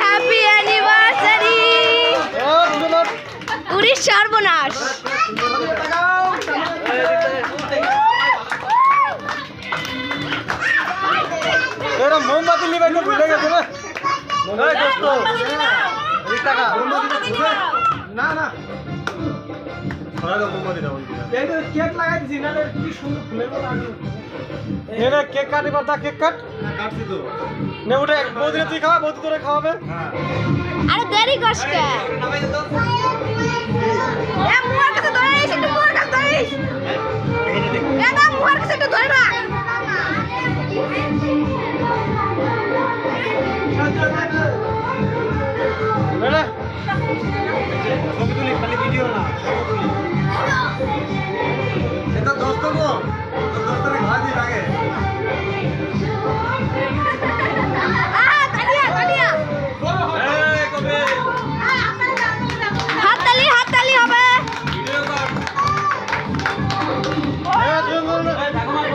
Happy anniversary. উরি সর্বনাশ। মোমবাতি নিবে ভুলে গেছে না। না না কেক লাগাই দিছি না কি সুন্দর ফুলের মতো এনে কেক কাটিবার তা কেক কাট কাটছি তো নে ওটা বৌদিরে তুই খাওয়া বৌদি তোরে খাওয়াবে আরে দেরি করিস কে? এ মুয়ার কাছে ধরে নিস, একটু মুয়ার কাছে ধরে নিস। এ না মুয়ার কাছে একটু ধরে রাখ।